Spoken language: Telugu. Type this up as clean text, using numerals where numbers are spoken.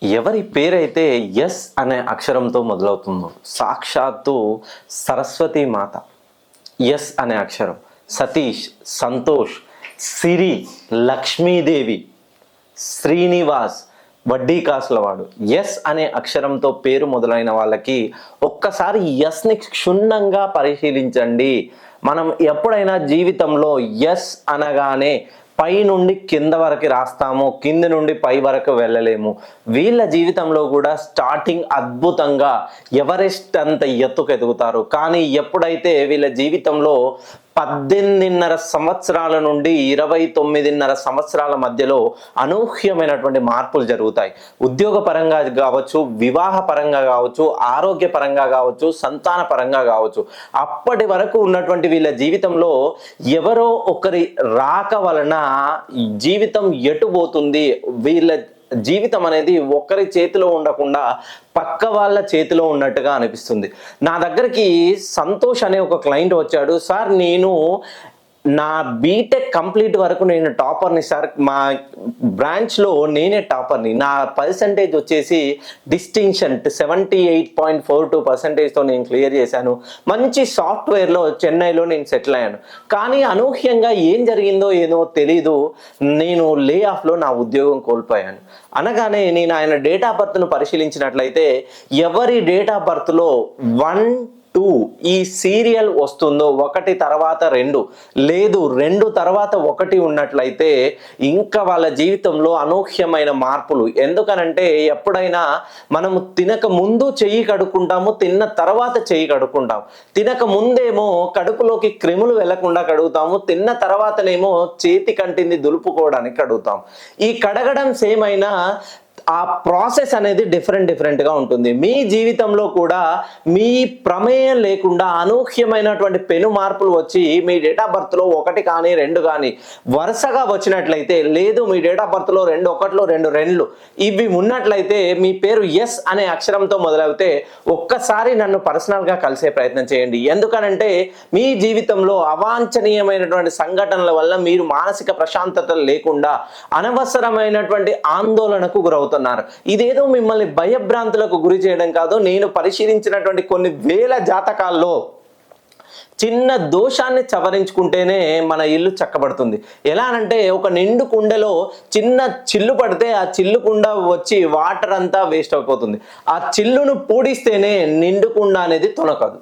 ఎవరి పేరైతే ఎస్ అనే అక్షరంతో మొదలవుతుందో సాక్షాత్తు సరస్వతి మాత. ఎస్ అనే అక్షరం. సతీష్, సంతోష్, సిరి, లక్ష్మీదేవి, శ్రీనివాస్, వడ్డీ కాసులవాడు. ఎస్ అనే అక్షరంతో పేరు మొదలైన వాళ్ళకి ఒక్కసారి ఎస్ని క్షుణ్ణంగా పరిశీలించండి. మనం ఎప్పుడైనా జీవితంలో ఎస్ అనగానే పై నుండి కింద వరకు రాస్తాము, కింది నుండి పై వరకు వెళ్ళలేము. వీళ్ళ జీవితంలో కూడా స్టార్టింగ్ అద్భుతంగా ఎవరెస్ట్ అంత ఎత్తుకు ఎదుగుతారు. కానీ ఎప్పుడైతే వీళ్ళ జీవితంలో 18.5 సంవత్సరాల నుండి 29.5 సంవత్సరాల మధ్యలో అనూహ్యమైనటువంటి మార్పులు జరుగుతాయి. ఉద్యోగ పరంగా కావచ్చు, వివాహ పరంగా కావచ్చు, ఆరోగ్య పరంగా కావచ్చు, సంతాన పరంగా కావచ్చు. అప్పటి వరకు ఉన్నటువంటి వీళ్ళ జీవితంలో ఎవరో ఒకరి రాక వలన జీవితం ఎటుపోతుంది, వీళ్ళ జీవితం అనేది ఒకరి చేతిలో ఉండకుండా పక్క వాళ్ళ చేతిలో ఉన్నట్టుగా అనిపిస్తుంది. నా దగ్గరికి సంతోష్ అనే ఒక క్లయింట్ వచ్చాడు. సార్, నేను నా బీటెక్ కంప్లీట్ వరకు నేను టాపర్ని సార్, మా బ్రాంచ్లో నేనే టాపర్ని. నా పర్సంటేజ్ వచ్చేసి డిస్టింక్షన్ 78.42%తో నేను క్లియర్ చేశాను. మంచి సాఫ్ట్వేర్లో చెన్నైలో నేను సెటిల్ అయ్యాను. కానీ అనూహ్యంగా ఏం జరిగిందో ఏదో తెలీదు, నేను లే ఆఫ్లో నా ఉద్యోగం కోల్పోయాను. అనగానే నేను ఆయన డేట్ ఆఫ్ బర్త్ను పరిశీలించినట్లయితే ఎవరి డేట్ ఆఫ్ బర్త్లో 1, 2 ఈ సీరియల్ వస్తుందో, 1 తర్వాత 2 లేదు, 2 తర్వాత 1 ఉన్నట్లయితే ఇంకా వాళ్ళ జీవితంలో అనూహ్యమైన మార్పులు. ఎందుకనంటే ఎప్పుడైనా మనము తినక ముందు చెయ్యి కడుక్కుంటాము, తిన్న తర్వాత చెయ్యి కడుక్కుంటాము. తినక ముందేమో కడుపులోకి క్రిములు వెళ్లకుండా కడుగుతాము, తిన్న తర్వాతనేమో చేతి కంటింది దులుపుకోవడానికి కడుగుతాం. ఈ కడగడం సేమ్ అయినా ఆ ప్రాసెస్ అనేది డిఫరెంట్గా ఉంటుంది. మీ జీవితంలో కూడా మీ ప్రమేయం లేకుండా అనూహ్యమైనటువంటి పెను మార్పులు వచ్చి మీ డేట్ ఆఫ్ బర్త్లో 1 కానీ 2 కానీ వరుసగా వచ్చినట్లయితే, లేదు మీ డేట్ ఆఫ్ బర్త్లో 2 1లు 2 2లు ఇవి ఉన్నట్లయితే, మీ పేరు ఎస్ అనే అక్షరంతో మొదలవుతే ఒక్కసారి నన్ను పర్సనల్గా కలిసే ప్రయత్నం చేయండి. ఎందుకనంటే మీ జీవితంలో అవాంఛనీయమైనటువంటి సంఘటనల వల్ల మీరు మానసిక ప్రశాంతత లేకుండా అనవసరమైనటువంటి ఆందోళనకు గురవుతారు. ఇదేదో మిమ్మల్ని భయభ్రాంతులకు గురి చేయడం కాదు. నేను పరిశీలించినటువంటి కొన్ని వేల జాతకాల్లో చిన్న దోషాన్ని సవరించుకుంటేనే మన ఇల్లు చక్కబడుతుంది. ఎలా అంటే ఒక నిండు కుండలో చిన్న చిల్లు పడితే ఆ చిల్లు కుండ వచ్చి వాటర్ అంతా వేస్ట్ అయిపోతుంది. ఆ చిల్లును పూడిస్తేనే నిండు కుండ అనేది తొనకదు.